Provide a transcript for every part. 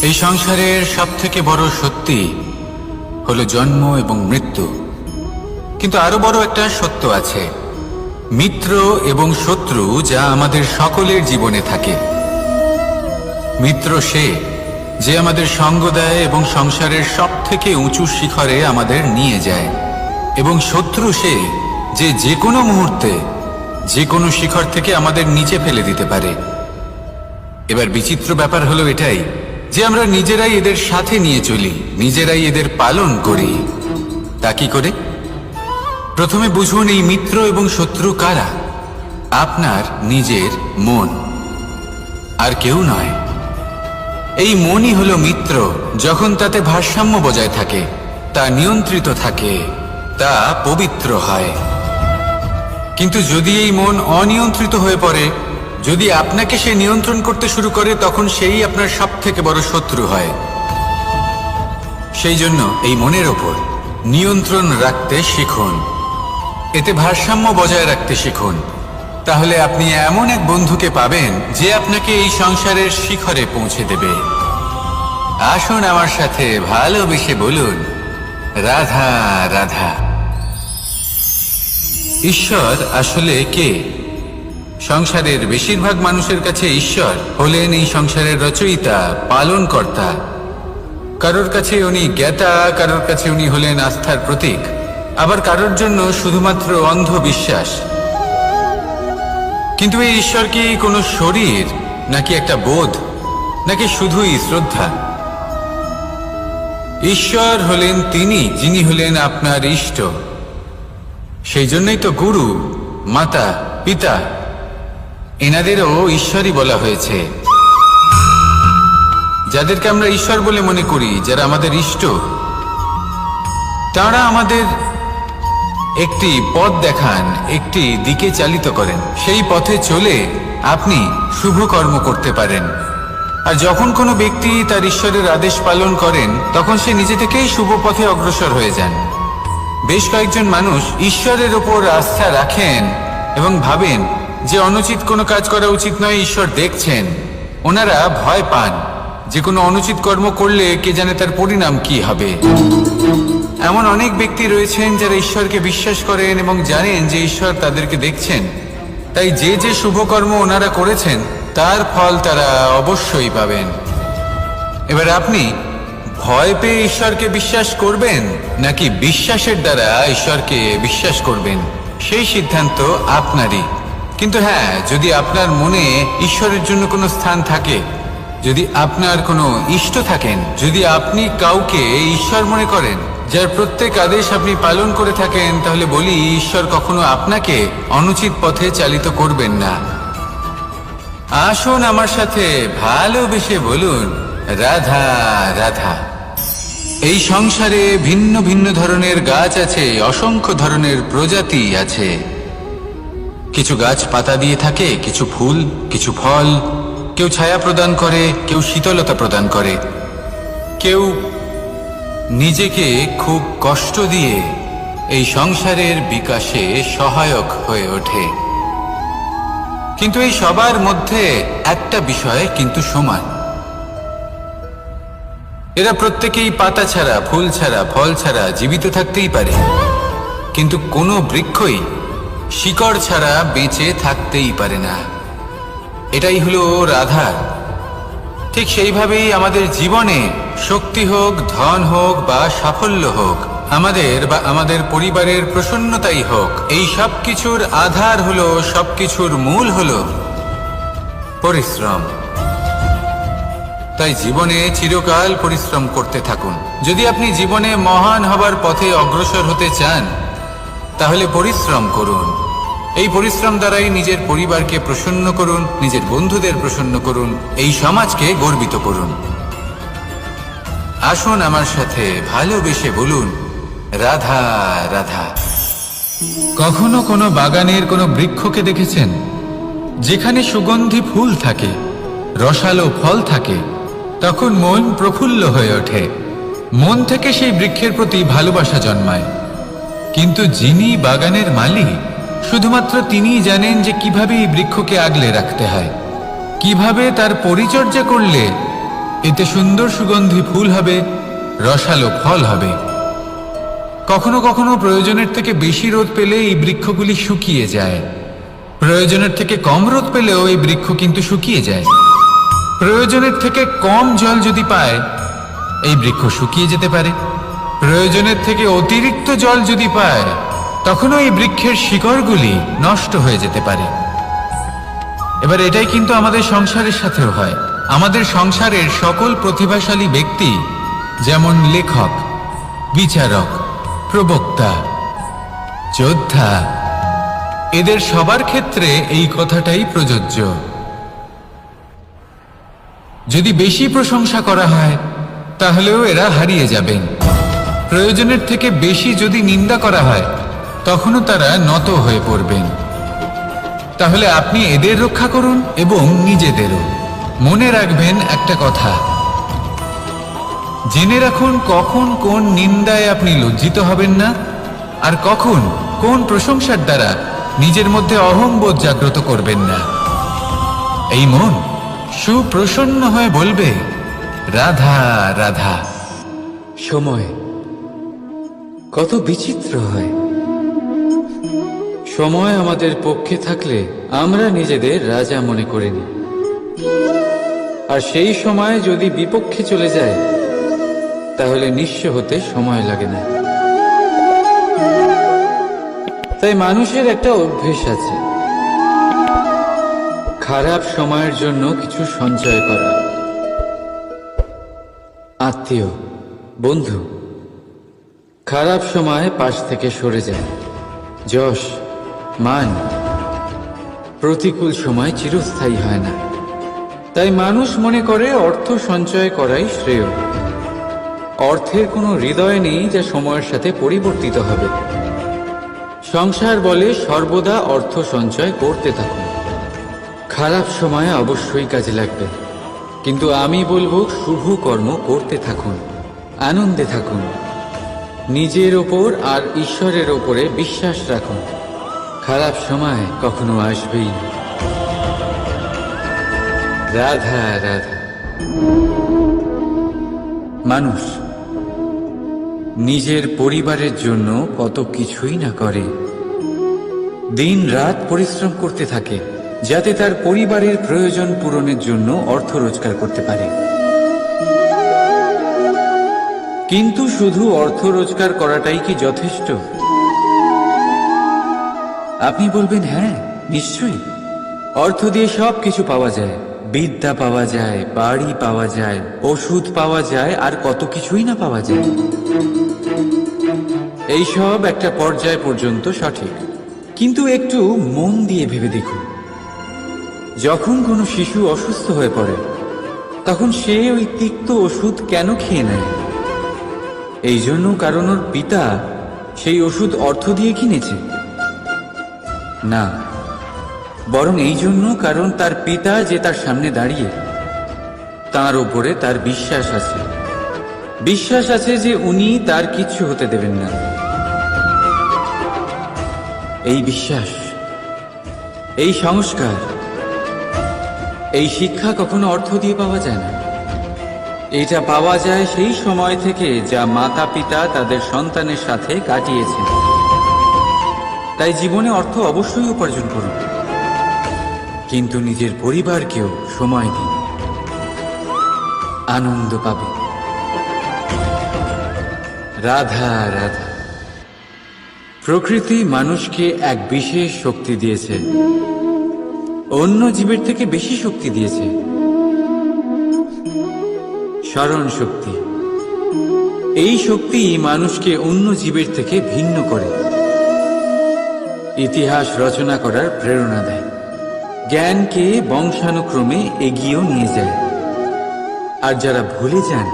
এই সংসারের সবথেকে বড় সত্যি হলো জন্ম এবং মৃত্যু। কিন্তু আরো বড় একটা সত্য আছে, মিত্র এবং শত্রু, যা আমাদের সকলের জীবনে থাকে। মিত্র সে যে আমাদের সঙ্গ দেয় এবং সংসারের সবথেকে উঁচু শিখরে আমাদের নিয়ে যায়, এবং শত্রু সে যে যে কোনো মুহূর্তে যে কোনো শিখর থেকে আমাদের নিচে ফেলে দিতে পারে। এবার বিচিত্র ব্যাপার হলো এটাই যে আমরা নিজেরাই এদের সাথে নিয়ে চলি, নিজেরাই এদের পালন করি। তা কি করে? প্রথমে বুঝুন এই মিত্র এবং শত্রু কারা। আপনার নিজের মন, আর কেউ নয়। এই মনই হলো মিত্র যখন তাতে ভারসাম্য বজায় থাকে, তা নিয়ন্ত্রিত থাকে, তা পবিত্র হয়। কিন্তু যদি এই মন অনিয়ন্ত্রিত হয়ে পড়ে, যদি আপনাকে সে নিয়ন্ত্রণ করতে শুরু করে, তখন সেই আপনার সবথেকে বড় শত্রু হয়। সেই জন্য এই মনের ওপর নিয়ন্ত্রণ রাখতে শিখুন, এতে ভারসাম্য বজায় রাখতে শিখুন। তাহলে আপনি এমন এক বন্ধুকে পাবেন যে আপনাকে এই সংসারের শিখরে পৌঁছে দেবে। আসুন আমার সাথে ভালোবেসে বলুন, রাধা রাধা। ঈশ্বর আসলে কে? সংসারের বেশিরভাগ মানুষের কাছে ঈশ্বর হলেন এই সংসারের রচয়িতা, পালনকর্তা। কারোর কাছে উনি জ্ঞাতা, কারোর কাছে উনি হলেন আস্থার প্রতীক, আবার কারোর জন্য শুধুমাত্র অন্ধবিশ্বাস। কিন্তু এই ঈশ্বর কি কোনো শরীর, নাকি একটা বোধ, নাকি শুধুই শ্রদ্ধা? ঈশ্বর হলেন তিনি যিনি হলেন আপনার ইষ্ট। সেই জন্যই তো গুরু, মাতা, পিতা এনাদেরও ঈশ্বরই বলা হয়েছে। যাদেরকে আমরা ঈশ্বর বলে মনে করি, যারা আমাদের ইষ্ট, তারা আমাদের একটি পথ দেখান, একটি দিকে চালিত করেন। সেই পথে চলে আপনি শুভ কর্ম করতে পারেন। আর যখন কোনো ব্যক্তি তার ঈশ্বরের আদেশ পালন করেন, তখন সে নিজে থেকেই শুভ পথে অগ্রসর হয়ে যান। বেশ কয়েকজন মানুষ ঈশ্বরের ওপর আস্থা রাখেন এবং ভাবেন যে অনুচিত কোনো কাজ করা উচিত নয়, ঈশ্বর দেখছেন। ওনারা ভয় পান যে কোনো অনুচিত কর্ম করলে কে জানে তার পরিণাম কি হবে। এমন অনেক ব্যক্তি রয়েছেন যারা ঈশ্বরকে বিশ্বাস করেন এবং জানেন যে ঈশ্বর তাদেরকে দেখছেন। তাই যে যে শুভ কর্ম ওনারা করেছেন তার ফল তারা অবশ্যই পাবেন। এবার আপনি ভয় পেয়ে ঈশ্বরকে বিশ্বাস করবেন, নাকি বিশ্বাসের দ্বারা ঈশ্বরকে বিশ্বাস করবেন, সেই সিদ্ধান্ত আপনারই। কিন্তু হ্যাঁ, যদি আপনার মনে ঈশ্বরের জন্য কোনো স্থান থাকে, যদি আপনার কোনো ইষ্ট থাকেন, যদি আপনি কাউকে ঈশ্বর মনে করেন, যার প্রত্যেক আদেশ আপনি পালন করে থাকেন, তাহলে বলি, ঈশ্বর কখনো আপনাকে অনুচিত পথে চালিত করবেন না। আসুন আমার সাথে ভালোবেসে বলুন, রাধা রাধা। এই সংসারে ভিন্ন ভিন্ন ধরনের গাছ আছে, অসংখ্য ধরনের প্রজাতি আছে। কিছু গাছ পাতা দিয়ে থাকে, কিছু ফুল, কিছু ফল। কেউ ছায়া প্রদান করে, কেউ শীতলতা প্রদান করে, কেউ নিজেকে খুব কষ্ট দিয়ে এই সংসারের বিকাশে সহায়ক হয়ে ওঠে। কিন্তু এই সবার মধ্যে একটা বিষয় কিন্তু সমান, এরা প্রত্যেকেই পাতা ছাড়া, ফুল ছাড়া, ফল ছাড়া জীবিত থাকতেই পারে, কিন্তু কোনো বৃক্ষই শিকড় ছাড়া বেঁচে থাকতেই পারে না। এটাই হলো রাধা। ঠিক সেইভাবেই আমাদের জীবনে শক্তি হোক, ধন হোক বা সাফল্য হোক, আমাদের বা আমাদের পরিবারের প্রসন্নতাই হোক, এই সব কিছুর আধার হলো, সব কিছুর মূল হলো পরিশ্রম। তাই জীবনে চিরকাল পরিশ্রম করতে থাকুন। যদি আপনি জীবনে মহান হবার পথে অগ্রসর হতে চান, তাহলে পরিশ্রম করুন। এই পরিশ্রম দ্বারাই নিজের পরিবারকে প্রসন্ন করুন, নিজের বন্ধুদের প্রসন্ন করুন, এই সমাজকে গর্বিত করুন। আসুন আমার সাথে ভালোবেসে বলুন, রাধা রাধা। কখনো কোনো বাগানের কোনো বৃক্ষকে দেখেছেন যেখানে সুগন্ধি ফুল থাকে, রসালো ফল থাকে? তখন মন প্রফুল্ল হয়ে ওঠে, মন থেকে সেই বৃক্ষের প্রতি ভালোবাসা জন্মায়। কিন্তু যিনি বাগানের মালিক, শুধুমাত্র তিনিই জানেন যে কিভাবে এই বৃক্ষকে আগলে রাখতে হয়, কিভাবে তার পরিচর্যা করলে এতে সুন্দর সুগন্ধি ফুল হবে, রসালো ফল হবে। কখনো কখনো প্রয়োজনের থেকে বেশি রোদ পেলে এই বৃক্ষগুলি শুকিয়ে যায়। প্রয়োজনের থেকে কম রোদ পেলেও এই বৃক্ষ কিন্তু শুকিয়ে যায়। প্রয়োজনের থেকে কম জল যদি পায়, এই বৃক্ষ শুকিয়ে যেতে পারে। প্রয়োজনের থেকে অতিরিক্ত জল যদি পায়, তখনও এই বৃক্ষের শিকড়গুলি নষ্ট হয়ে যেতে পারে। এবার এটাই কিন্তু আমাদের সংসারের সাথেও হয়। আমাদের সংসারের সকল প্রতিভাশালী ব্যক্তি, যেমন লেখক, বিচারক, প্রবক্তা, যোদ্ধা, এদের সবার ক্ষেত্রে এই কথাটাই প্রযোজ্য। যদি বেশি প্রশংসা করা হয়, তাহলেও এরা হারিয়ে যাবেন। প্রয়োজনের থেকে বেশি যদি নিন্দা করা হয়, তখনও তারা নত হয়ে পড়বেন। তাহলে আপনি এদের রক্ষা করুন এবং নিজেদেরও। মনে রাখবেন একটা কথা, জেনে রাখুন কখন কোন নিন্দায় আপনি লজ্জিত হবেন না, আর কখন কোন প্রশংসার দ্বারা নিজের মধ্যে অহংবোধ জাগ্রত করবেন না। এই মন সুপ্রসন্ন হয়ে বলবে, রাধা রাধা। সময় কত বিচিত্র হয়। সময় আমাদের পক্ষে থাকলে আমরা নিজেদের রাজা মনে করে নিই, আর সেই সময় যদি বিপক্ষে চলে যায়, তাহলে নিঃস্ব হতে সময় লাগে না। তাই মানুষের একটা অভ্যেস আছে, খারাপ সময়ের জন্য কিছু সঞ্চয় করা। আত্মীয়, বন্ধু খারাপ সময় পাশ থেকে সরে যায়। যশ, মান প্রতিকূল সময় চিরস্থায়ী হয় না। তাই মানুষ মনে করে অর্থ সঞ্চয় করাই শ্রেয়। অর্থের কোনো হৃদয় নেই যা সময়ের সাথে পরিবর্তিত হবে। সংসার বলে সর্বদা অর্থ সঞ্চয় করতে থাকুন। খারাপ সময়ে অবশ্যই কাজে লাগবে, কিন্তু আমি বলবো শুভ কর্ম করতে থাকুন, আনন্দে থাকুন, নিজের ওপর আর ঈশ্বরের ওপরে বিশ্বাস রাখুন। খারাপ সময় কখনো আসবেই না। রাধা রাধা। মানুষ নিজের পরিবারের জন্য কত কিছুই না করে, দিন রাত পরিশ্রম করতে থাকে যাতে তার পরিবারের প্রয়োজন পূরণের জন্য অর্থ রোজগার করতে পারে। কিন্তু শুধু অর্থ রোজগার করাটাই কি যথেষ্ট? আপনি বলবেন, হ্যাঁ নিশ্চয়ই, অর্থ দিয়ে সব কিছু পাওয়া যায়। বিদ্যা পাওয়া যায়, বাড়ি পাওয়া যায়, ওষুধ পাওয়া যায়, আর কত কিছুই না পাওয়া যায়। এইসব একটা পর্যায় পর্যন্ত সঠিক, কিন্তু একটু মন দিয়ে ভেবে দেখুন, যখন কোনো শিশু অসুস্থ হয়ে পড়ে, তখন সে ওই তিক্ত ওষুধ কেন খেয়ে নেয়? এই জন্য কারণ ওর পিতা সেই ওষুধ অর্থ দিয়ে কিনেছে? না, বরং এই জন্য কারণ তার পিতা যে তার সামনে দাঁড়িয়ে, তার উপরে তার বিশ্বাস আছে। বিশ্বাস আছে যে উনি তার কিচ্ছু হতে দেবেন না। এই বিশ্বাস, এই সংস্কার, এই শিক্ষা কখনো অর্থ দিয়ে পাওয়া যায় না। এটা পাওয়া যায় সেই সময় থেকে যা মাতা পিতা তাদের সন্তানের সাথে কাটিয়েছেন। তাই জীবনে অর্থ অবশ্যই উপার্জন করুন, কিন্তু নিজের পরিবারকেও সময় দিন, আনন্দ পাবে। রাধা রাধা। প্রকৃতি মানুষকে এক বিশেষ শক্তি দিয়েছে, অন্য জীবের থেকে বেশি শক্তি দিয়েছে। স্মরণ শক্তি। এই শক্তি মানুষকে অন্য জীবের থেকে ভিন্ন করে, ইতিহাস রচনা করার প্রেরণা দেয়, জ্ঞানকে বংশানুক্রমে এগিয়েও নিয়ে যায়। আর যারা ভুলে যান,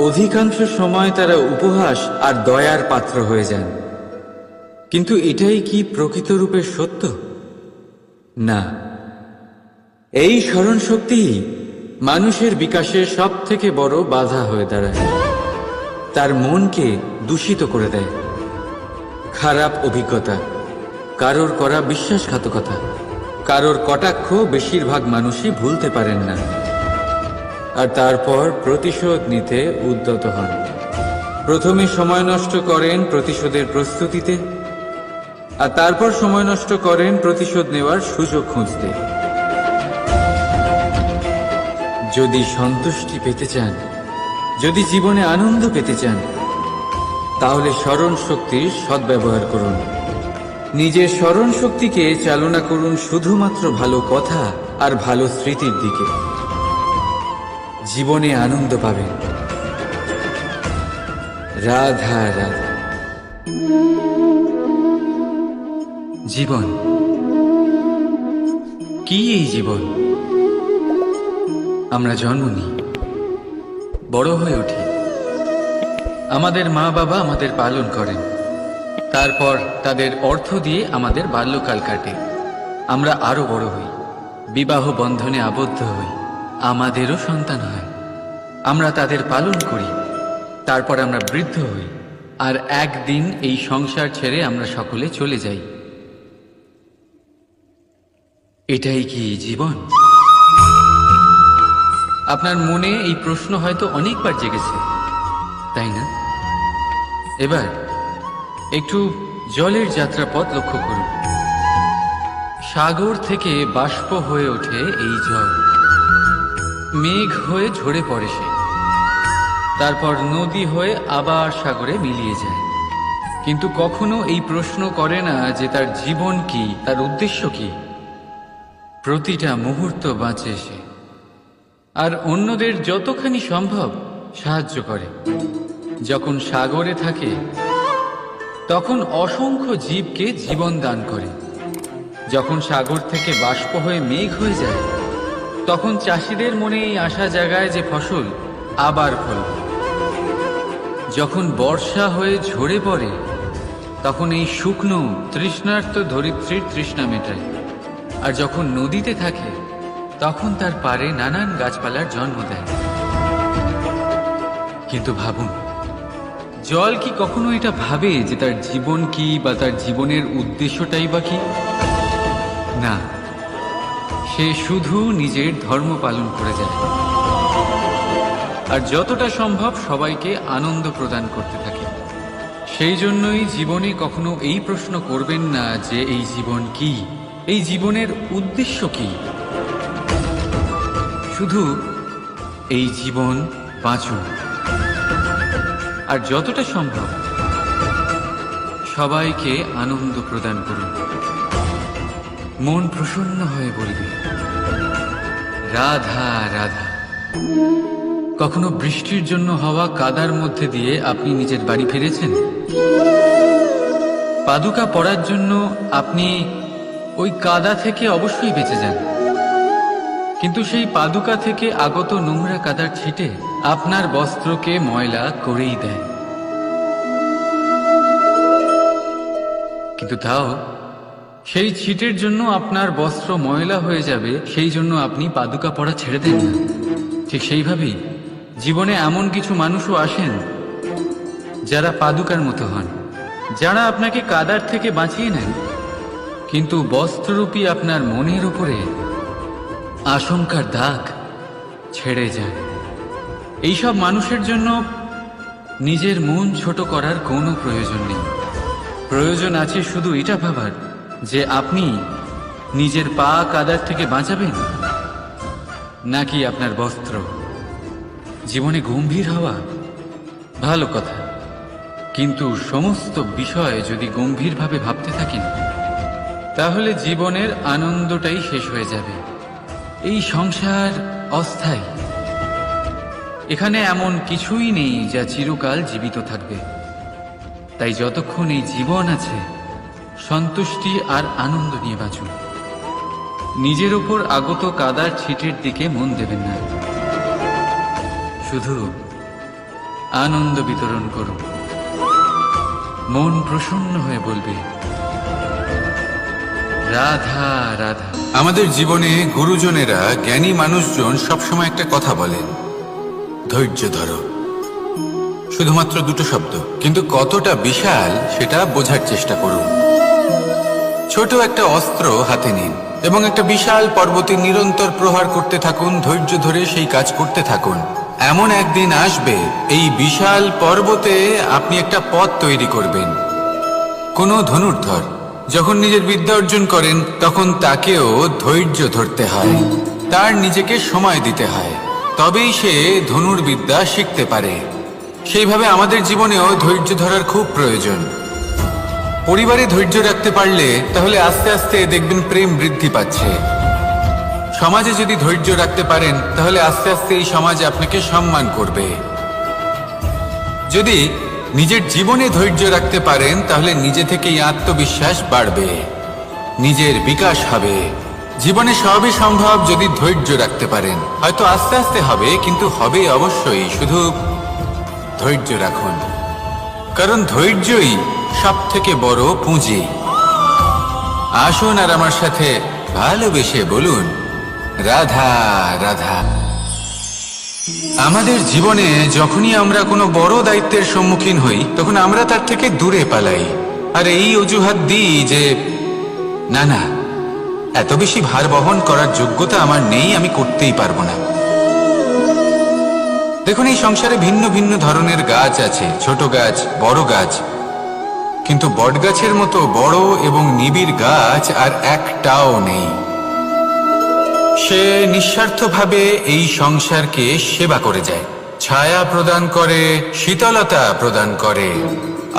অধিকাংশ সময় তারা উপহাস আর দয়ার পাত্র হয়ে যান। কিন্তু এটাই কি প্রকৃত রূপে সত্য? না। এই স্মরণ শক্তি মানুষের বিকাশের সব থেকে বড় বাধা হয়ে দাঁড়ায়, তার মনকে দূষিত করে দেয়। খারাপ অভিজ্ঞতা, কারোর করা বিশ্বাসঘাতকতা, কারোর কটাক্ষ বেশিরভাগ মানুষই ভুলতে পারেন না। আর তারপর প্রতিশোধ নিতে উদ্যত হন। প্রথমে সময় নষ্ট করেন প্রতিশোধের প্রস্তুতিতে, আর তারপর সময় নষ্ট করেন প্রতিশোধ নেওয়ার সুযোগ খুঁজতে। যদি সন্তুষ্টি পেতে চান, যদি জীবনে আনন্দ পেতে চান, তাহলে স্মরণ শক্তির সদ্ব্যবহার করুন। নিজের স্মরণ শক্তিকে চালনা করুন শুধুমাত্র ভালো কথা আর ভালো স্মৃতির দিকে। জীবনে আনন্দ পাবেন। রাধা রাধা। জীবন কি? এই জীবন আমরা জন্ম নিই, বড় হয়ে উঠি, আমাদের মা বাবা আমাদের পালন করেন, তারপর তাদের অর্থ দিয়ে আমাদের বাল্যকাল কাটে, আমরা আরো বড় হই, বিবাহ বন্ধনে আবদ্ধ হই, আমাদেরও সন্তান হয়, আমরা তাদের পালন করি, তারপর আমরা বৃদ্ধ হই, আর একদিন এই সংসার ছেড়ে আমরা সকলে চলে যাই। এটাই কি জীবন? আপনার মনে এই প্রশ্ন হয়তো অনেকবার জেগেছে, তাই না? এবার একটু জলের যাত্রাপথ লক্ষ্য করুন। সাগর থেকে বাষ্প হয়ে ওঠে এই জল, মেঘ হয়ে ঝরে পড়ে সে, তারপর নদী হয়ে আবার সাগরে মিলিয়ে যায়। কিন্তু কখনো এই প্রশ্ন করে না যে তার জীবন কি, তার উদ্দেশ্য কি। প্রতিটা মুহূর্ত বাঁচে সে, আর অন্যদের যতখানি সম্ভব সাহায্য করে। যখন সাগরে থাকে তখন অসংখ্য জীবকে জীবন দান করে। যখন সাগর থেকে বাষ্প হয়ে মেঘ হয়ে যায় তখন চাষিদের মনে এই আশা জাগায় যে ফসল আবার ফলবে। যখন বর্ষা হয়ে ঝরে পড়ে তখন এই শুকনো তৃষ্ণার্ত ধরিত্রীর তৃষ্ণা মেটায়। আর যখন নদীতে থাকে তখন তার পাড়ে নানান গাছপালার জন্ম দেয়। কিন্তু ভাবুন, জল কি কখনো এটা ভাবে যে তার জীবন কি বা তার জীবনের উদ্দেশ্যটাই বা কি? না, সে শুধু নিজের ধর্ম পালন করে যায়, আর যতটা সম্ভব সবাইকে আনন্দ প্রদান করতে থাকে। সেই জন্যই জীবনে কখনো এই প্রশ্ন করবেন না যে এই জীবন কি, এই জীবনের উদ্দেশ্য কি। শুধু এই জীবন বাঁচুন, আর যতটা সম্ভব সবাইকে আনন্দ প্রদান করুন। মন প্রসন্ন হয়ে বলবে রাধা রাধা। কখনো বৃষ্টির জন্য হওয়া কাদার মধ্যে দিয়ে আপনি নিজের বাড়ি ফিরেছেন? পাদুকা পরার জন্য আপনি ওই কাদা থেকে অবশ্যই বেঁচে যান, কিন্তু সেই পাদুকা থেকে আগত নোংরা কাদার ছিটে আপনার বস্ত্রকে ময়লা করেই দেয়। কিন্তু তাও সেই ছিটের জন্য আপনার বস্ত্র ময়লা হয়ে যাবে, সেই জন্য আপনি পাদুকা পরা ছেড়ে দেন না। ঠিক সেইভাবেই জীবনে এমন কিছু মানুষও আসেন যারা পাদুকার মতো হন, যারা আপনাকে কাদার থেকে বাঁচিয়ে নেন, কিন্তু বস্ত্ররূপী আপনার মনের উপরে আশঙ্কার দাগ ছেড়ে যায়। এইসব মানুষের জন্য নিজের মন ছোট করার কোনো প্রয়োজন নেই। প্রয়োজন আছে শুধু এটা ভাবার যে আপনি নিজের পা কাদার থেকে বাঁচাবেন নাকি আপনার বস্ত্র। জীবনে গম্ভীর হওয়া ভালো কথা, কিন্তু সমস্ত বিষয় যদি গম্ভীরভাবে ভাবতে থাকেন তাহলে জীবনের আনন্দটাই শেষ হয়ে যাবে। এই সংসার অস্থায়ী, এখানে এমন কিছুই নেই যা চিরকাল জীবিত থাকবে। তাই যতক্ষণ এই জীবন আছে সন্তুষ্টি আর আনন্দ নিয়ে বাঁচুন। নিজের উপর আগত কাদার ছিটের দিকে মন দেবেন না, শুধু আনন্দ বিতরণ করুন। মন প্রসন্ন হয়ে বলবে রাধা রাধা। আমাদের জীবনে গুরুজনেরা, জ্ঞানী মানুষজন সবসময় একটা কথা বলেন, ধৈর্য ধরো। শুধুমাত্র দুটো শব্দ, কিন্তু কতটা বিশাল সেটা বোঝার চেষ্টা করুন। ছোট একটা অস্ত্র হাতে নিন এবং একটা বিশাল পর্বতে নিরন্তর প্রহার করতে থাকুন। ধৈর্য ধরে সেই কাজ করতে থাকুন। এমন একদিন আসবে এই বিশাল পর্বতে আপনি একটা পথ তৈরি করবেন। কোনো ধনুর্ধর যখন নিজের বিদ্যা অর্জন করেন তখন তাকেও ধৈর্য ধরতে হয়, তার নিজেকে সময় দিতে হয়, তবেই সে ধনুর্বিদ্যা শিখতে পারে। সেইভাবে আমাদের জীবনেও ধৈর্য ধরার খুব প্রয়োজন। পরিবারে ধৈর্য রাখতে পারলে তাহলে আস্তে আস্তে দেখবেন প্রেম বৃদ্ধি পাচ্ছে। সমাজে যদি ধৈর্য রাখতে পারেন তাহলে আস্তে আস্তে এই সমাজ আপনাকে সম্মান করবে। যদি নিজের জীবনে ধৈর্য রাখতে পারেন তাহলে নিজে থেকেই আত্মবিশ্বাস বাড়বে, নিজের বিকাশ হবে। জীবনে সবই সম্ভব যদি ধৈর্য রাখতে পারেন। হয়তো আস্তে আস্তে হবে, কিন্তু হবে অবশ্যই। শুধু ধৈর্য রাখুন, কারণ ধৈর্যই সব থেকে বড় পুঁজি। আসুন আর আমার সাথে ভালোবেসে বলুন, রাধা রাধা। আমাদের জীবনে যখনই আমরা কোনো বড় দায়িত্বের সম্মুখীন হই তখন আমরা তার থেকে দূরে পালাই, আর এই অজুহাত দিই যে না না, এত বেশি ভার বহন করার যোগ্যতা আমার নেই, আমি করতেই পারবো না। দেখুন, এই সংসারে ভিন্ন ভিন্ন ধরনের গাছ আছে, ছোট গাছ, বড় গাছ, কিন্তু বটগাছের মতো বড় এবং নিবিড় গাছ আর একটাও নেই। সে নিঃস্বার্থভাবে এই সংসারকে সেবা করে যায়, ছায়া প্রদান করে, শীতলতা প্রদান করে।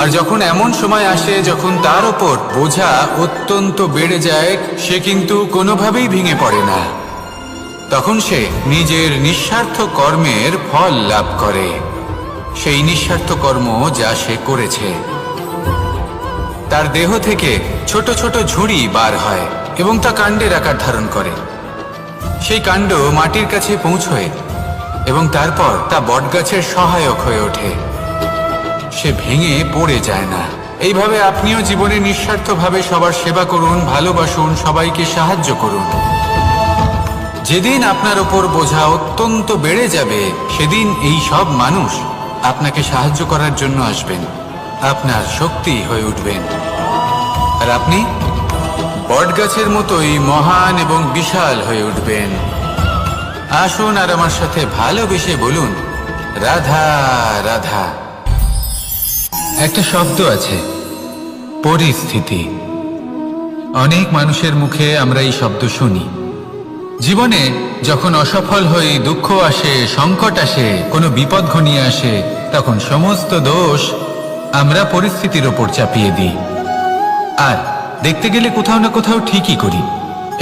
আর যখন এমন সময় আসে যখন তার উপর বোঝা অত্যন্ত বেড়ে যায়, সে কিন্তু কোনোভাবেই ভেঙে পড়ে না। তখন সে নিজের নিঃস্বার্থ কর্মের ফল লাভ করে, সেই নিঃস্বার্থ কর্ম যা সে করেছে। তার দেহ থেকে ছোট ছোট ঝুড়ি বার হয় এবং তা কাণ্ডের আকার ধারণ করে। সেই কাণ্ড মাটির কাছে পৌঁছয় এবং তারপর তা বটগাছের সহায়ক হয়ে ওঠে। সে ভেঙে পড়ে যায় না। এইভাবে আপনিও জীবনে নিঃস্বার্থভাবে সবার সেবা করুন, ভালোবাসুন, সবাইকে সাহায্য করুন। যেদিন আপনার ওপর বোঝা অত্যন্ত বেড়ে যাবে সেদিন এই সব মানুষ আপনাকে সাহায্য করার জন্য আসবেন, আপনার শক্তি হয়ে উঠবেন, আর আপনি বটগাছের মতোই মহান এবং বিশাল হয়ে উঠবেন। আসুন আর আমার সাথে ভালোবেসে বলুন, রাধা রাধা। একটা শব্দ আছে, পরিস্থিতি। অনেক মানুষের মুখে আমরা এই শব্দ শুনি। জীবনে যখন অসফল হই, দুঃখ আসে, সংকট আসে, কোনো বিপদ ঘনিয়ে আসে, তখন সমস্ত দোষ আমরা পরিস্থিতির ওপর চাপিয়ে দিই। আর দেখতে গেলে কোথাও না কোথাও ঠিকই করি।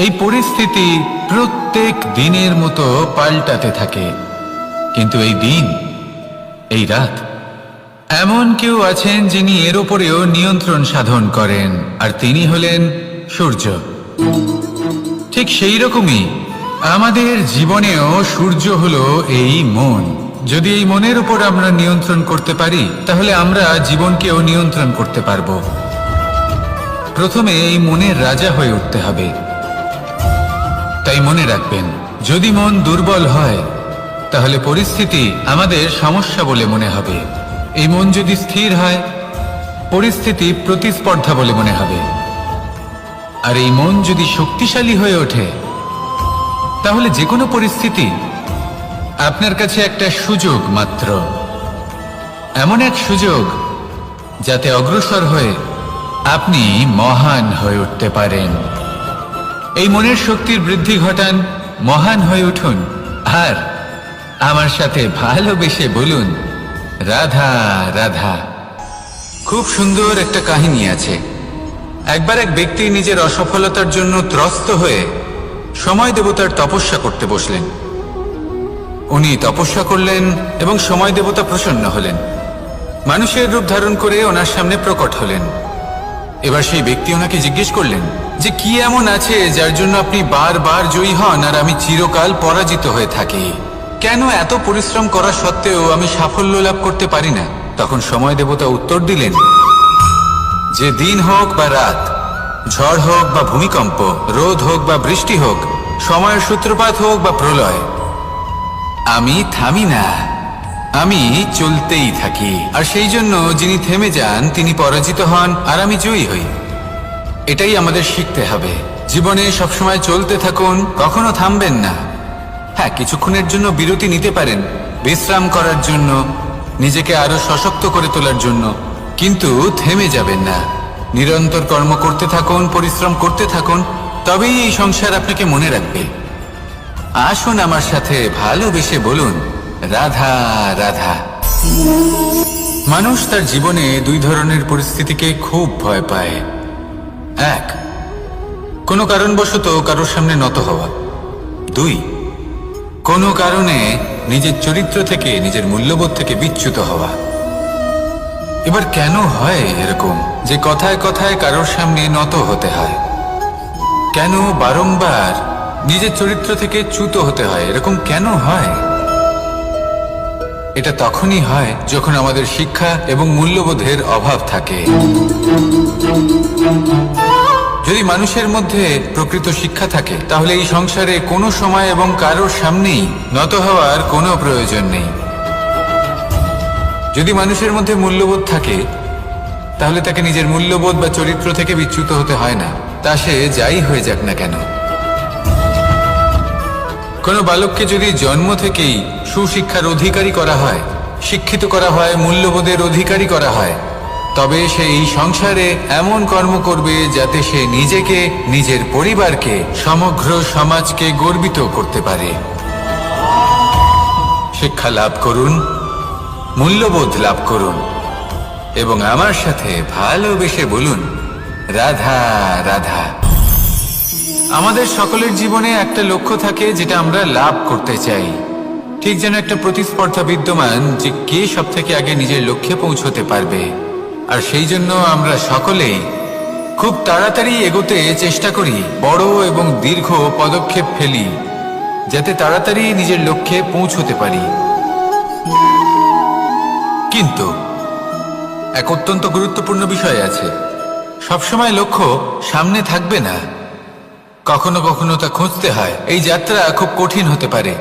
এই পরিস্থিতি প্রত্যেক দিনের মতো পাল্টাতে থাকে, কিন্তু এই দিন, এই রাত, এমন কেউ আছেন যিনি এর ওপরেও নিয়ন্ত্রণ সাধন করেন, আর তিনি হলেন সূর্য। ঠিক সেই রকমই আমাদের জীবনেও সূর্য হলো এই মন। যদি এই মনের উপর আমরা নিয়ন্ত্রণ করতে পারি তাহলে আমরা জীবনকেও নিয়ন্ত্রণ করতে পারবো। প্রথমে এই মনের রাজা হয়ে উঠতে হবে। তাই মনে রাখবেন, যদি মন দুর্বল হয় তাহলে পরিস্থিতি আমাদের সমস্যা বলে মনে হবে। এই মন যদি স্থির হয়, পরিস্থিতি প্রতিস্পর্ধা বলে মনে হবে। আর এই মন যদি শক্তিশালী হয়ে ওঠে তাহলে যে কোনো পরিস্থিতি আপনার কাছে একটা সুযোগ মাত্র, এমন এক সুযোগ যাতে অগ্রসর হয়ে আপনি মহান হয়ে উঠতে পারেন। এই মনের শক্তির বৃদ্ধি ঘটান, মহান হয়ে উঠুন, আর আমার সাথে ভালোবেসে বলুন, রাধা রাধা। খুব সুন্দর একটা কাহিনী আছে। একবার এক ব্যক্তি নিজের অসফলতার জন্য ত্রস্ত হয়ে সময় দেবতার তপস্যা করতে বসলেন। উনি তপস্যা করলেন এবং সময় দেবতা প্রসন্ন হলেন, মানুষের রূপ ধারণ করে ওনার সামনে প্রকট হলেন। এবার সেই ব্যক্তি ওনাকে জিজ্ঞেস করলেন যে কি এমন আছে যার জন্য আপনি বারবার জয়ী হন আর আমি চিরকাল পরাজিত হয়ে থাকি? কেন এত পরিশ্রম করা সত্ত্বেও আমি সাফল্য লাভ করতে পারি না? তখন সময় দেবতা উত্তর দিলেন যে দিন হোক বা রাত, ঝড় হোক বা ভূমিকম্প, রোদ হোক বা বৃষ্টি হোক, সময়ের সূত্রপাত হোক বা প্রলয়, আমি থামি না, আমি চলতেই থাকি। আর সেই জন্য যিনি থেমে যান তিনি পরাজিত হন আর আমি জয়ী হই। এটাই আমাদের শিখতে হবে। জীবনে সবসময় চলতে থাকুন, কখনো থামবেন না। হ্যাঁ, কিছুক্ষণের জন্য বিরতি নিতে পারেন, বিশ্রাম করার জন্য, নিজেকে আরো সশক্ত করে তোলার জন্য, কিন্তু থেমে যাবেন না। নিরন্তর কর্ম করতে থাকুন, পরিশ্রম করতে থাকুন, তবেই এই সংসার আপনাকে মনে রাখবে। আসুন আমার সাথে ভালোবেসে বলুন, রাধা রাধা। মানুষ তার জীবনে দুই ধরনের পরিস্থিতিকে খুব ভয় পায়। এক, কোনো কারণবশত কারোর সামনে নত হওয়া। দুই, কোনো কারণে নিজের চরিত্র থেকে, নিজের মূল্যবোধ থেকে বিচ্যুত হওয়া। এবার কেন হয় এরকম যে কথায় কথায় কারোর সামনে নত হতে হয়? কেন বারংবার নিজের চরিত্র থেকে চ্যুত হতে হয়? এরকম কেন হয়? এটা তখনই হয় যখন আমাদের শিক্ষা এবং মূল্যবোধের অভাব থাকে। যদি মানুষের মধ্যে প্রকৃত শিক্ষা থাকে, তাহলে এই সংসারে কোনো সময় এবং কারোর সামনেই নত হওয়ার কোনো প্রয়োজন নেই। যদি মানুষের মধ্যে মূল্যবোধ থাকে, তাহলে তাকে নিজের মূল্যবোধ বা চরিত্র থেকে বিচ্যুত হতে হয় না, তা সে যাই হয়ে যাক না কেন। কোনো বালককে যদি জন্ম থেকেই সুশিক্ষার অধিকারী করা হয়, শিক্ষিত করা হয়, মূল্যবোধের অধিকারী করা হয়, তবে সে এই সংসারে এমন কর্ম করবে যাতে সে নিজেকে, নিজের পরিবারকে, সমগ্র সমাজকে গর্বিত করতে পারে। শিক্ষা লাভ করুন, মূল্যবোধ লাভ করুন এবং আমার সাথে ভালোবেসে বলুন, রাধা রাধা। আমাদের সকলের জীবনে একটা লক্ষ্য থাকে যেটা আমরা লাভ করতে চাই। ঠিক যেন একটা প্রতিস্পর্ধা বিদ্যমান যে কে সব থেকে আগে নিজের লক্ষ্যে পৌঁছতে পারবে। আর সেই জন্য আমরা সকলেই খুব তাড়াতাড়ি এগোতে চেষ্টা করি, বড় এবং দীর্ঘ পদক্ষেপ ফেলি যাতে তাড়াতাড়ি নিজের লক্ষ্যে পৌঁছতে পারি। কিন্তু এক অত্যন্ত গুরুত্বপূর্ণ বিষয় আছে, সবসময় লক্ষ্য সামনে থাকবে না, কখনো কখনো তা খুঁজতে হয়। এই যাত্রা খুব কঠিন হতে পারে,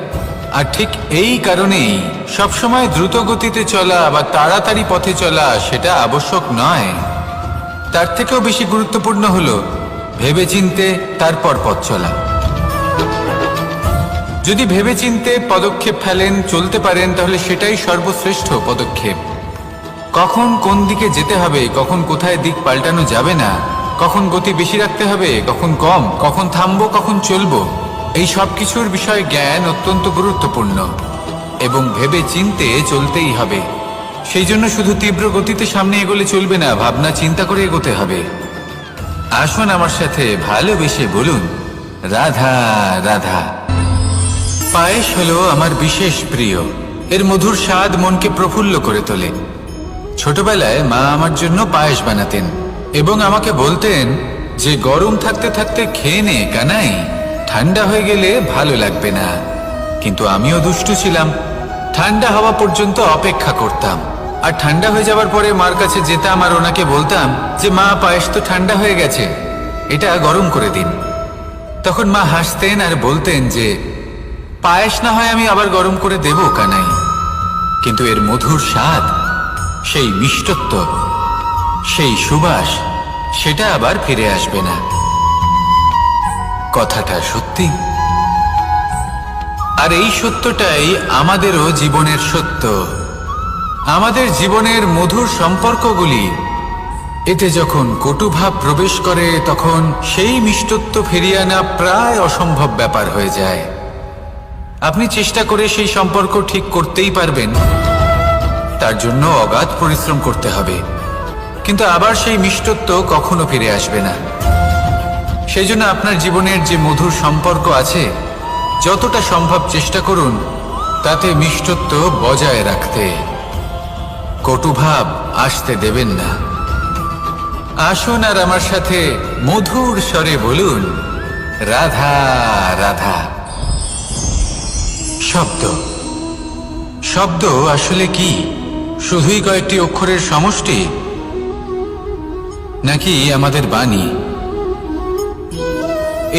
আর ঠিক এই কারণেই সবসময় দ্রুত গতিতে চলা বা তাড়াতাড়ি পথে চলা সেটা আবশ্যক নয়। তার থেকেও বেশি গুরুত্বপূর্ণ হলো ভেবেচিন্তে তারপর পথ চলা। যদি ভেবেচিন্তে পদক্ষেপ ফেলেন, চলতে পারেন, তাহলে সেটাই সর্বশ্রেষ্ঠ পদক্ষেপ। কখন কোন দিকে যেতে হবে, কখন কোথায় দিক পাল্টানো যাবে না, কখন গতি বেশি রাখতে হবে, কখন কম, কখন থামবো, কখন চলবো, এই সব কিছুর বিষয়ে জ্ঞান অত্যন্ত গুরুত্বপূর্ণ এবং ভেবে চিন্তে চলতেই হবে। সেই জন্য শুধু তীব্র গতিতে সামনে এগোলে চলবে না, ভাবনা চিন্তা করে এগোতে হবে। আসুন আমার সাথে ভালোবেসে বলুন, রাধা রাধা। পায়েস হলো আমার বিশেষ প্রিয়। এর মধুর স্বাদ মনকে প্রফুল্ল করে তোলে। ছোটবেলায় মা আমার জন্য পায়েস বানাতেন এবং আমাকে বলতেন যে গরম থাকতে থাকতে খেয়ে নে কানাই, ঠান্ডা হয়ে গেলে ভালো লাগবে না। কিন্তু আমিও দুষ্টু ছিলাম, ঠান্ডা হওয়া পর্যন্ত অপেক্ষা করতাম, আর ঠান্ডা হয়ে যাওয়ার পরে মার কাছে যেতাম আর ওনাকে বলতাম যে মা, পায়েস তো ঠান্ডা হয়ে গেছে, এটা গরম করে দিন। তখন মা হাসতেন আর বলতেন যে পায়েস না হয় আমি আবার গরম করে দেব কানাই, কিন্তু এর মধুর স্বাদ, সেই মিষ্টত্ব, সেই সুবাস, সেটা আবার ফিরে আসবে না। কথাটা সত্যি, আর এই সত্যটাই আমাদেরও জীবনের সত্য। আমাদের জীবনের মধুর সম্পর্কগুলি, এতে যখন কটুভাব প্রবেশ করে তখন সেই মিষ্টত্ব ফিরিয়ে আনা প্রায় অসম্ভব ব্যাপার হয়ে যায়। আপনি চেষ্টা করে সেই সম্পর্ক ঠিক করতেই পারবেন, তার জন্য অগাধ পরিশ্রম করতে হবে, কিন্তু আবার সেই মিষ্টত্ব কখনো ফিরে আসবে না। সেই জন্য আপনার জীবনের যে মধুর সম্পর্ক আছে, যতটা সম্ভব চেষ্টা করুন তাতে মিষ্টত্ব বজায় রাখতে। কটুভাব আসতে দেবেন না। আসুন আর আমার সাথে মধুর স্বরে বলুন, রাধা রাধা। শব্দ, শব্দ আসলে কি? শুধুই কয়েকটি অক্ষরের সমষ্টি, নাকি আমাদের বাণী?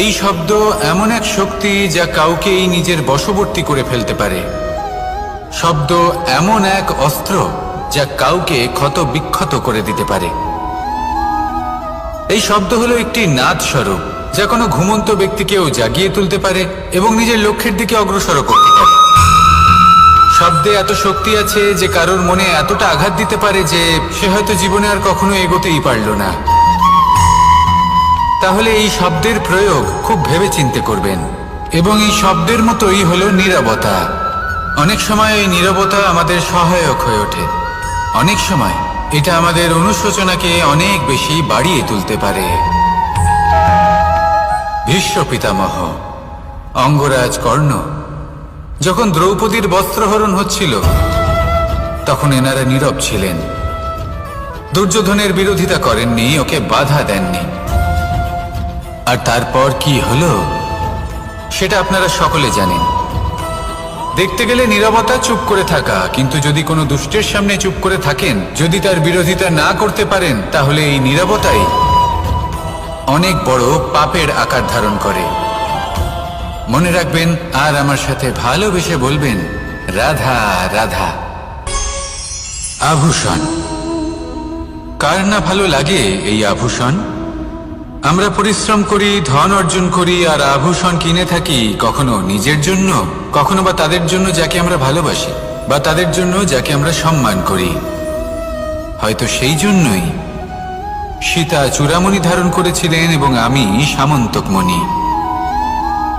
এই শব্দ এমন এক শক্তি যা কাউকেই নিজের বশবর্তী করে ফেলতে পারে। শব্দ এমন এক অস্ত্র যা কাউকে ক্ষত বিক্ষত করে দিতে পারে। এই শব্দ হলো একটি নাদ স্বরূপ, যা কোনো ঘুমন্ত ব্যক্তিকেও জাগিয়ে তুলতে পারে এবং নিজের লক্ষ্যের দিকে অগ্রসর করতে পারে। শব্দে এত শক্তি আছে যে কারোর মনে এতটা আঘাত দিতে পারে যে সে হয়তো জীবনে আর কখনো এগোতেই পারল না। তাহলে এই শব্দের প্রয়োগ খুব ভেবেচিন্তে করবেন। এবং এই শব্দের মতোই হলো নীরবতা। অনেক সময় এই নীরবতা আমাদের সহায়ক হয়ে ওঠে। অনেক সময় এটা আমাদের অনুশোচনাকে অনেক বেশি বাড়িয়ে তুলতে পারে। ভীষ্ম পিতামহ, অঙ্গরাজ কর্ণ, যখন দ্রৌপদীর বস্ত্রহরণ হচ্ছিল তখন এনারা নীরব ছিলেন। দুর্যোধনের বিরোধিতা করেননি, ওকে বাধা দেননি। আর তারপর কি হলো সেটা আপনারা সকলে জানেন। দেখতে গেলে নীরবতা চুপ করে থাকা, কিন্তু যদি কোনো দুষ্টের সামনে চুপ করে থাকেন, যদি তার বিরোধিতা না করতে পারেন, তাহলে এই নীরবতাই অনেক বড় পাপের আকার ধারণ করে। মনে রাখবেন আর আমার সাথে ভালোবেসে বলবেন, রাধা রাধা। আভূষণ, কার না ভালো লাগে এই আভূষণ? আমরা পরিশ্রম করি, ধন অর্জন করি আর আভূষণ কিনে থাকি, কখনো নিজের জন্য, কখনো বা তাদের জন্য যাকে আমরা ভালোবাসি, বা তাদের জন্য যাকে আমরা সম্মান করি। হয়তো সেই জন্যই সীতা চূড়ামণি ধারণ করেছিলেন এবং আমি সামন্তকমণি।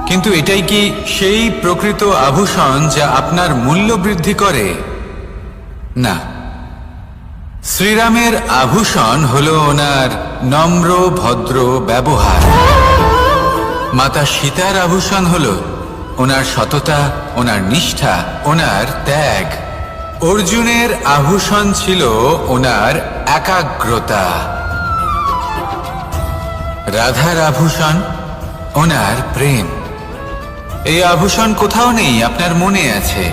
কিন্তু এটাই কি সেই প্রকৃত আভূষণ যা আপনার মূল্য বৃদ্ধি করে? না। শ্রীরামের আভূষণ হলো ওনার নম্র ভদ্র ব্যবহার। মাতা সীতার আভূষণ হলো ওনার সততা, ওনার নিষ্ঠা, ওনার ত্যাগ। অর্জুনের আভূষণ ছিল ওনার একাগ্রতা। রাধার আভূষণ ওনার প্রেম। এই আভূষণ কোথাও নেই, আপনার মনে আছে।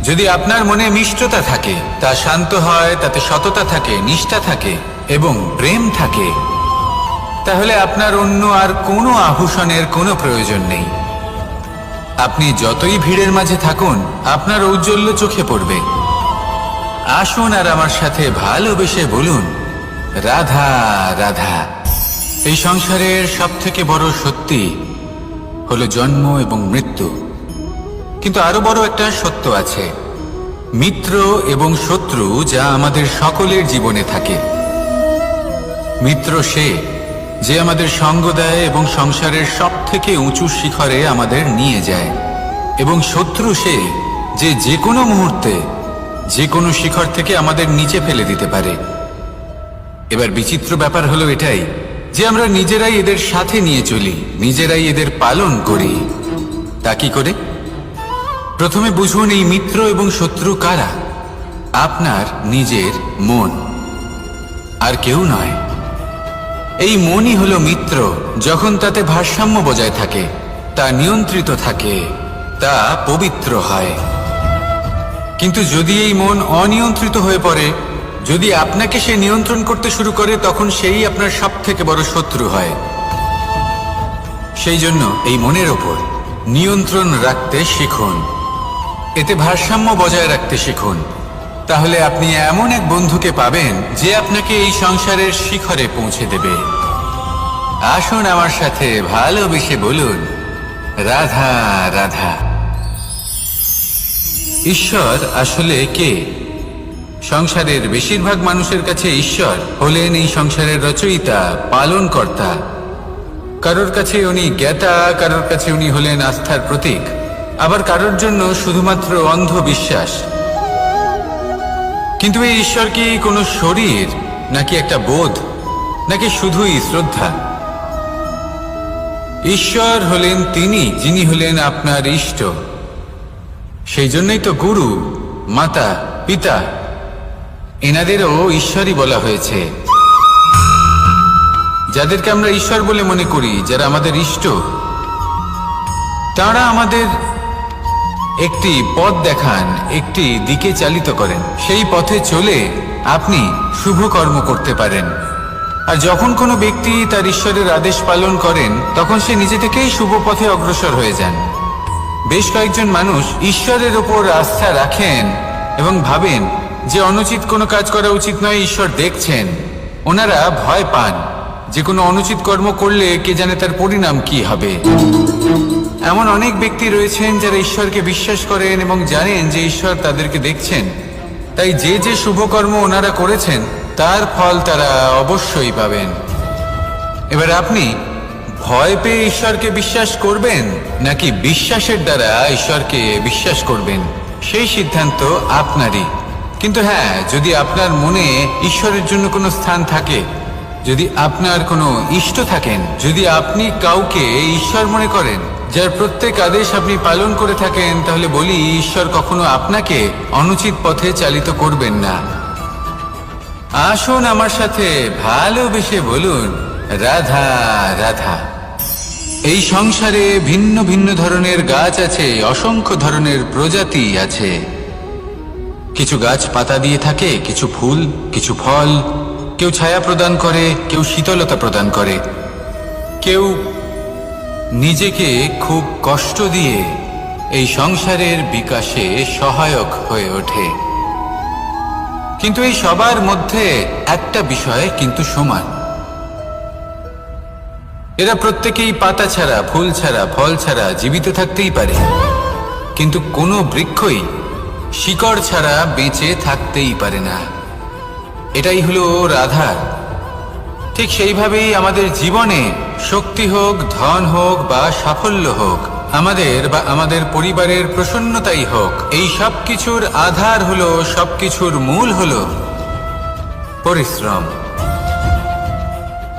যদি আপনার মনে মিষ্টতা থাকে, তা শান্ত হয়, তাতে সততা থাকে, নিষ্ঠা থাকে এবং প্রেম থাকে, তাহলে আপনার অন্য আর কোনো আভূষণের কোনো প্রয়োজন নেই। আপনি যতই ভিড়ের মাঝে থাকুন, আপনার ঔজ্জ্বল্য চোখে পড়বে। আসুন আর আমার সাথে ভালোবেসে বলুন, রাধা রাধা। এই সংসারের সবথেকে বড় সত্যি হলো জন্ম এবং মৃত্যু। কিন্তু আরো বড় একটা সত্য আছে, মিত্র এবং শত্রু, যা আমাদের সকলের জীবনে থাকে। মিত্র সে যে আমাদের সঙ্গ দেয় এবং সংসারের সবথেকে উঁচু শিখরে আমাদের নিয়ে যায়, এবং শত্রু সে যে যে কোনো মুহূর্তে যে কোনো শিখর থেকে আমাদের নিচে ফেলে দিতে পারে। এবার বিচিত্র ব্যাপার হলো এটাই যে আমরা নিজেরাই এদের সাথে নিয়ে চলি, নিজেরাই এদের পালন করি। তা কি করে? প্রথমে বুঝুন এই মিত্র এবং শত্রু কারা। আপনার নিজের মন, আর কেউ নয়। এই মনই হলো মিত্র যখন তাতে ভারসাম্য বজায় থাকে, তা নিয়ন্ত্রিত থাকে, তা পবিত্র হয়। কিন্তু যদি এই মন অনিয়ন্ত্রিত হয়ে পড়ে, যদি আপনাকে সে নিয়ন্ত্রণ করতে শুরু করে, তখন সেই আপনার সবথেকে বড় শত্রু হয়। সেই জন্য এই মনের ওপর নিয়ন্ত্রণ রাখতে শিখুন, এতে ভারসাম্য বজায় রাখতে শিখুন। তাহলে আপনি এমন এক বন্ধুকে পাবেন যে আপনাকে এই সংসারের শিখরে পৌঁছে দেবে। আসুন আমার সাথে ভালোবেসে বলুন, রাধা রাধা। ঈশ্বর আসলে কে? সংসারের বেশিরভাগ মানুষের কাছে ঈশ্বর হলেন এই সংসারের রচয়িতা, পালনকর্তা। কারোর কাছে উনি জ্ঞাতা, কারোর কাছে উনি হলেন আস্থার প্রতীক, আবার কারোর জন্য শুধুমাত্র অন্ধবিশ্বাস। কিন্তু এই ঈশ্বর কি কোনো শরীর, নাকি একটা বোধ, নাকি শুধুই শ্রদ্ধা? ঈশ্বর হলেন তিনি যিনি হলেন আপনার ইষ্ট। সেই জন্যই তো গুরু, মাতা, পিতা এনাদেরও ঈশ্বরই বলা হয়েছে। যাদেরকে আমরা ঈশ্বর বলে মনে করি, যারা আমাদের ইষ্ট, তারা আমাদের একটি পথ দেখান, একটি দিকে চালিত করেন। সেই পথে চলে আপনি শুভ কর্ম করতে পারেন। আর যখন কোনো ব্যক্তি তার ঈশ্বরের আদেশ পালন করেন, তখন সে নিজে থেকেই শুভ পথে অগ্রসর হয়ে যান। বেশ কয়েকজন মানুষ ঈশ্বরের ওপর আস্থা রাখেন এবং ভাবেন যে অনুচিত কোনো কাজ করা উচিত নয়, ঈশ্বর দেখছেন। ওনারা ভয় পান যে কোনো অনুচিত কর্ম করলে কে জানে তার পরিণাম কি হবে। এমন অনেক ব্যক্তি রয়েছেন যারা ঈশ্বরকে বিশ্বাস করেন এবং জানেন যে ঈশ্বর তাদেরকে দেখছেন, তাই যে যে শুভ কর্ম ওনারা করেছেন তার ফল তারা অবশ্যই পাবেন। এবার আপনি ভয় পেয়ে ঈশ্বরকে বিশ্বাস করবেন নাকি বিশ্বাসের দ্বারা ঈশ্বরকে বিশ্বাস করবেন, সেই সিদ্ধান্ত আপনারই। কিন্তু হ্যাঁ, যদি আপনার মনে ঈশ্বরের জন্য কোনো স্থান থাকে, যদি আপনার কোনো ইষ্ট থাকেন, যদি আপনি কাউকে ঈশ্বর মনে করেন, যার প্রত্যেক আদেশ আপনি পালন করে থাকেন, তাহলে বলি ঈশ্বর কখনো আপনাকে অনুচিত পথে চালিত করবেন না। আসুন আমার সাথে ভালোবেসে বলুন, রাধা রাধা। এই সংসারে ভিন্ন ভিন্ন ধরনের গাছ আছে, অসংখ্য ধরনের প্রজাতি আছে। কিছু গাছ পাতা দিয়ে থাকে, কিছু ফুল, কিছু ফল। কেউ ছায়া প্রদান করে, কেউ শীতলতা প্রদান করে, কেউ নিজেকে খুব কষ্ট দিয়ে এই সংসারের বিকাশে সহায়ক হয়ে ওঠে। কিন্তু এই সবার মধ্যে একটা বিষয় কিন্তু সমান, এরা প্রত্যেকেই পাতা ছাড়া, ফুল ছাড়া, ফল ছাড়া জীবিত থাকতেই পারে, কিন্তু কোনো বৃক্ষই শিকড় ছাড়া বেঁচে থাকতেই পারে না। এটাই হলো রাধার। ঠিক সেইভাবেই আমাদের জীবনে শক্তি হোক, ধন হোক বা সাফল্য হোক, আমাদের বা আমাদের পরিবারের প্রসন্নতাই হোক, এই সব কিছুর আধার হলো, সবকিছুর মূল হলো পরিশ্রম।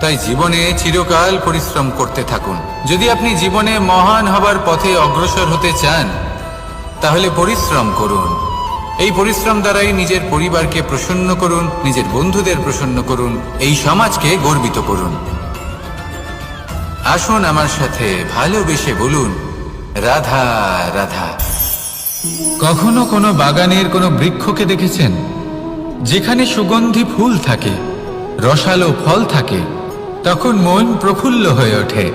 তাই জীবনে চিরকাল পরিশ্রম করতে থাকুন। যদি আপনি জীবনে মহান হবার পথে অগ্রসর হতে চান, তাহলে পরিশ্রম করুন। এই পরিশ্রম দ্বারাই নিজের পরিবারকে প্রসন্ন করুন, নিজের বন্ধুদের প্রসন্ন করুন, এই সমাজকে গর্বিত করুন। আসুন আমার সাথে ভালোবেসে বলুন, রাধা রাধা। কখনো কোনো বাগানের কোনো বৃক্ষকে দেখেছেন যেখানে সুগন্ধি ফুল থাকে, রসালো ফল থাকে? তখন মন প্রফুল্ল হয়ে ওঠে,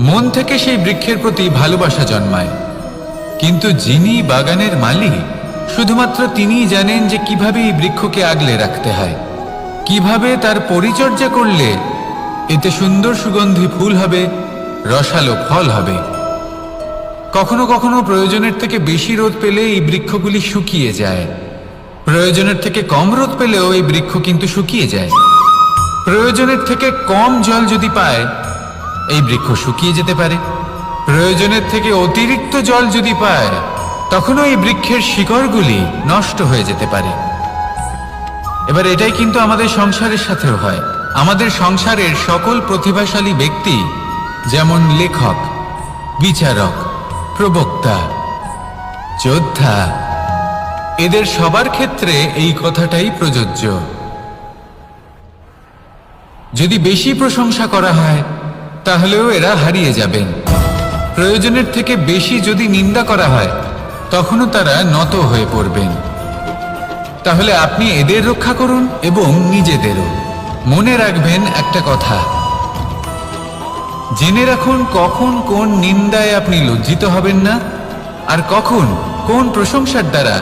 মন থেকে সেই বৃক্ষের প্রতি ভালোবাসা জন্মায়। কিন্তু যিনি বাগানের মালিক, শুধুমাত্র তিনিই জানেন যে কিভাবে এই বৃক্ষকে আগলে রাখতে হয়, কিভাবে তার পরিচর্যা করলে এতে সুন্দর সুগন্ধি ফুল হবে, রসালো ফল হবে। কখনো কখনো প্রয়োজনের থেকে বেশি রোদ পেলে এই বৃক্ষগুলি শুকিয়ে যায়, প্রয়োজনের থেকে কম রোদ পেলেও এই বৃক্ষ কিন্তু শুকিয়ে যায়। প্রয়োজনের থেকে কম জল যদি পায়, এই বৃক্ষ শুকিয়ে যেতে পারে। প্রয়োজনের থেকে অতিরিক্ত জল যদি পায়, তখনও এই বৃক্ষের শিকড়গুলি নষ্ট হয়ে যেতে পারে। এবার এটাই কিন্তু আমাদের সংসারের সাথেও হয়। আমাদের সংসারের সকল প্রতিভাশালী ব্যক্তি, যেমন লেখক, বিচারক, প্রবক্তা, যোদ্ধা, এদের সবার ক্ষেত্রে এই কথাটাই প্রযোজ্য। যদি বেশি প্রশংসা করা হয়, তাহলেও এরা হারিয়ে যাবেন। প্রয়োজনের থেকে বেশি যদি নিন্দা করা হয়, তখনও তারা নত হয়ে পড়বেন। তাহলে আপনি এদের রক্ষা করুন এবং নিজেদেরও। মনে রাখবেন একটা কথা, জেনে রাখুন কখন কোন নিন্দায় আপনি লজ্জিত হবেন না, আর কখন কোন প্রশংসার দ্বারা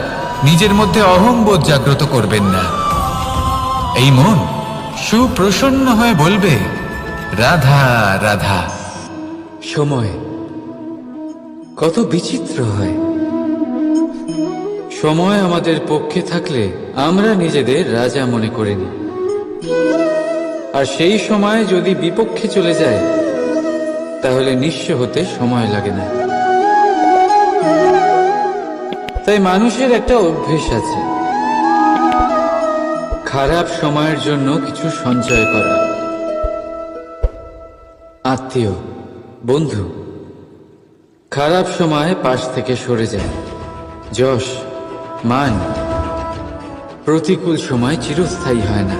নিজের মধ্যে অহংবোধ জাগ্রত করবেন না। এই মন সুপ্রসন্ন হয়ে বলবে, রাধা রাধা। সময় কত বিচিত্র হয়। সময় আমাদের পক্ষে থাকলে আমরা নিজেদের রাজা মনে করে নিই, আর সেই সময় যদি বিপক্ষে চলে যায়, তাহলে নিঃস্ব হতে সময় লাগে না। তাই মানুষের একটা অভ্যেস আছে, খারাপ সময়ের জন্য কিছু সঞ্চয় করা। আত্মীয়, বন্ধু খারাপ সময় পাশ থেকে সরে যায়। যশ, মান প্রতিকূল সময় চিরস্থায়ী হয় না।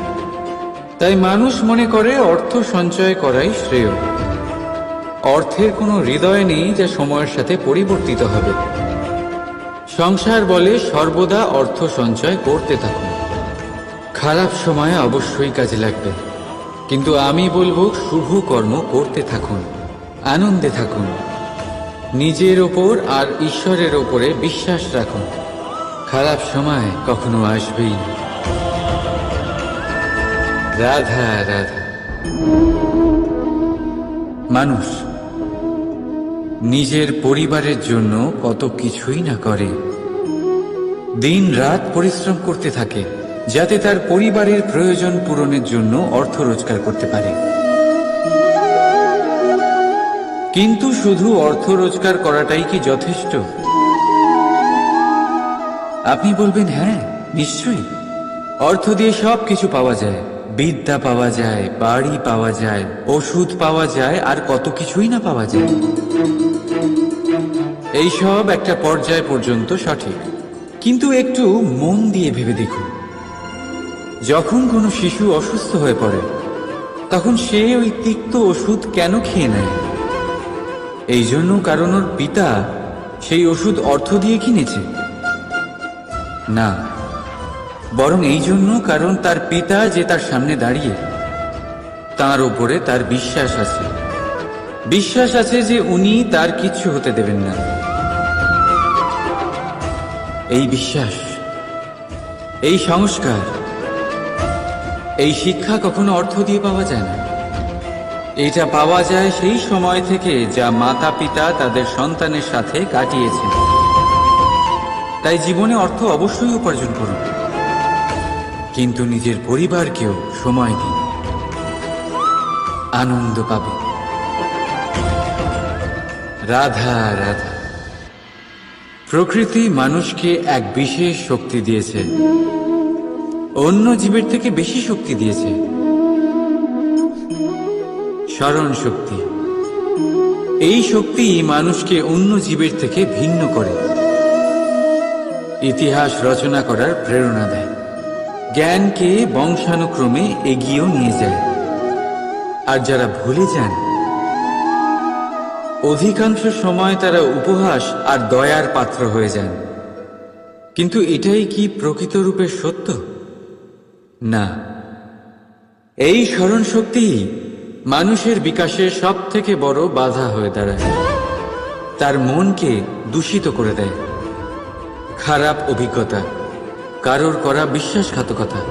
তাই মানুষ মনে করে অর্থ সঞ্চয় করাই শ্রেয়। অর্থের কোনো হৃদয় নেই যা সময়ের সাথে পরিবর্তিত হবে। সংসার বলে সর্বদা অর্থ সঞ্চয় করতে থাকুন। খারাপ সময় অবশ্যই কাজে লাগবে, কিন্তু আমি বলবো শুভ কর্ম করতে থাকুন, আনন্দে থাকুন, নিজের ওপর আর ঈশ্বরের ওপরে বিশ্বাস রাখুন। খারাপ সময় কখনো আসবেই না। রাধা রাধা। মানুষ নিজের পরিবারের জন্য কত কিছুই না করে, দিন রাত পরিশ্রম করতে থাকে যাতে তার পরিবারের প্রয়োজন পূরণের জন্য অর্থ রোজগার করতে পারে। কিন্তু শুধু অর্থ রোজগার করাটাই কি যথেষ্ট? আপনি বলবেন, হ্যাঁ নিশ্চয়ই, অর্থ দিয়ে সব কিছু পাওয়া যায়, বিদ্যা পাওয়া যায়, বাড়ি পাওয়া যায়, ওষুধ পাওয়া যায়, আর কত কিছুই না পাওয়া যায়। এইসব একটা পর্যায় পর্যন্ত সঠিক, কিন্তু একটু মন দিয়ে ভেবে দেখুন, যখন কোনো শিশু অসুস্থ হয়ে পড়ে তখন সে ওই তিক্ত ওষুধ কেন খেয়ে নেয়? এই জন্য কারণ ওর পিতা সেই ওষুধ অর্থ দিয়ে কিনেছে? না, বরং এই জন্য কারণ তার পিতা যে তার সামনে দাঁড়িয়ে, তার উপরে তার বিশ্বাস আছে, বিশ্বাস আছে যে উনি তার কিচ্ছু হতে দেবেন না। এই বিশ্বাস, এই সংস্কার, এই শিক্ষা কখনো অর্থ দিয়ে পাওয়া যায় না। এটা পাওয়া যায় সেই সময় থেকে যা মাতা পিতা তাদের সন্তানের সাথে কাটিয়েছেন। তাই জীবনে অর্থ অবশ্যই উপার্জন করুন, কিন্তু নিজের পরিবারকেও সময় দিন, আনন্দ পাবে। রাধা রাধা। প্রকৃতি মানুষকে এক বিশেষ শক্তি দিয়েছে, অন্য জীবের থেকে বেশি শক্তি দিয়েছে, স্মরণ শক্তি। এই শক্তি মানুষকে অন্য জীবের থেকে ভিন্ন করে, ইতিহাস রচনা করার প্রেরণা দেয়, জ্ঞানকে বংশানুক্রমে এগিয়েও নিয়ে যায়। আর যারা ভুলে যান, অধিকাংশ সময় তারা উপহাস আর দয়ার পাত্র হয়ে যান। কিন্তু এটাই কি প্রকৃত রূপে সত্য? না। এই স্মরণ শক্তি মানুষের বিকাশের সব থেকে বড় বাধা হয়ে দাঁড়ায়, তার মনকে দূষিত করে দেয়। খারাপ অভিজ্ঞতা, কারোর করা বিশ্বাসঘাতকতা,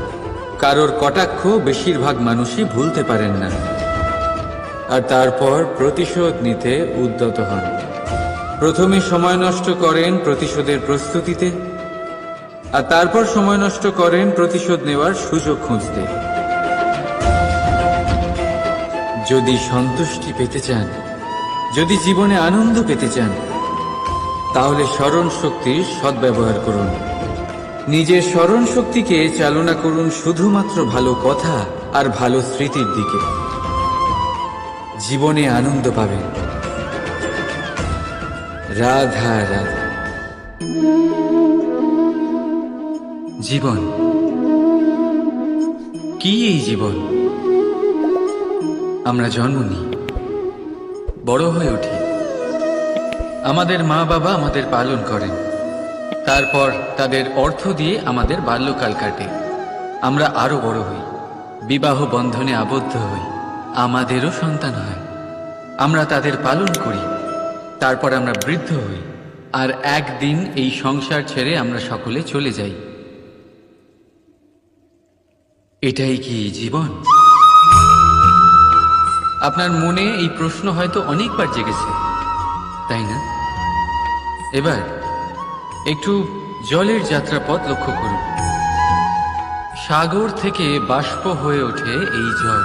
কারোর কটাক্ষ বেশিরভাগ মানুষই ভুলতে পারেন না, আর তারপর প্রতিশোধ নিতে উদ্যত হন। প্রথমে সময় নষ্ট করেন প্রতিশোধের প্রস্তুতিতে, আর তারপর সময় নষ্ট করেন প্রতিশোধ নেওয়ার সুযোগ খুঁজতে। যদি সন্তুষ্টি পেতে চান, যদি জীবনে আনন্দ পেতে চান, তাহলে স্মরণ শক্তির সদ্ব্যবহার করুন। নিজের স্মরণ শক্তিকে চালনা করুন শুধুমাত্র ভালো কথা আর ভালো স্মৃতির দিকে। জীবনে আনন্দ পাবেন। রাধা রাধা। জীবন কি? এই জীবন আমরা জন্ম নিই, বড় হয়ে উঠি, আমাদের মা বাবা আমাদের পালন করেন, তারপর তাদের অর্থ দিয়ে আমাদের বাল্যকাল কাটে, আমরা আরো বড় হই, বিবাহ বন্ধনে আবদ্ধ হই, আমাদেরও সন্তান হয়, আমরা তাদের পালন করি, তারপর আমরা বৃদ্ধ হই, আর একদিন এই সংসার ছেড়ে আমরা সকলে চলে যাই। এটাই কি জীবন? আপনার মনে এই প্রশ্ন হয়তো অনেকবার জেগেছে, তাই না? এবার একটু জলের যাত্রাপথ লক্ষ্য করুন। সাগর থেকে বাষ্প হয়ে ওঠে এই জল,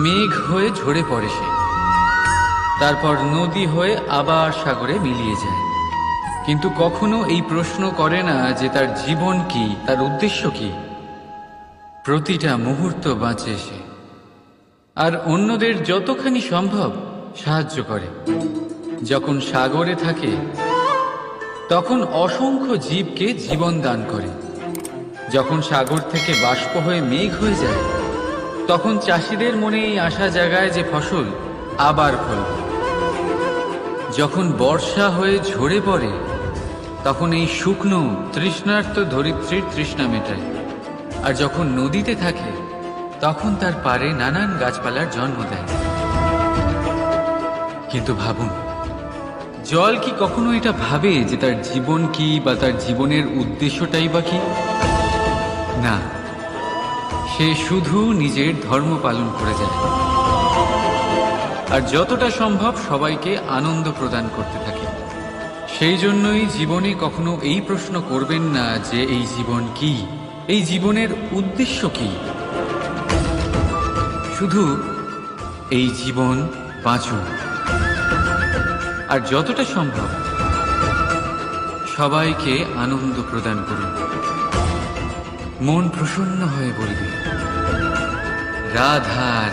মেঘ হয়ে ঝরে পড়ে সে, তারপর নদী হয়ে আবার সাগরে মিলিয়ে যায়। কিন্তু কখনো এই প্রশ্ন করে না যে তার জীবন কি, তার উদ্দেশ্য কি। প্রতিটা মুহূর্ত বাঁচে সে, আর অন্যদের যতখানি সম্ভব সাহায্য করে। যখন সাগরে থাকে তখন অসংখ্য জীবকে জীবন দান করে। যখন সাগর থেকে বাষ্প হয়ে মেঘ হয়ে যায় তখন চাষিদের মনে এই আশা জাগায় যে ফসল আবার ফলবে। যখন বর্ষা হয়ে ঝরে পড়ে তখন এই শুকনো তৃষ্ণার্ত ধরিত্রীর তৃষ্ণা মেটায়। আর যখন নদীতে থাকে তখন তার পাড়ে নানান গাছপালার জন্ম দেয়। কিন্তু ভাবুন, জল কি কখনো এটা ভাবে যে তার জীবন কি বা তার জীবনের উদ্দেশ্যটাই বা কি? না, সে শুধু নিজের ধর্ম পালন করে যায় আর যতটা সম্ভব সবাইকে আনন্দ প্রদান করতে থাকে। সেই জন্যই জীবনে কখনো এই প্রশ্ন করবেন না যে এই জীবন কি, এই জীবনের উদ্দেশ্য কি। শুধু এই জীবন বাঁচুন আর যতটা সম্ভব সবাইকে আনন্দ প্রদান করুন। মন প্রসন্ন হয়ে বলবে রাধা।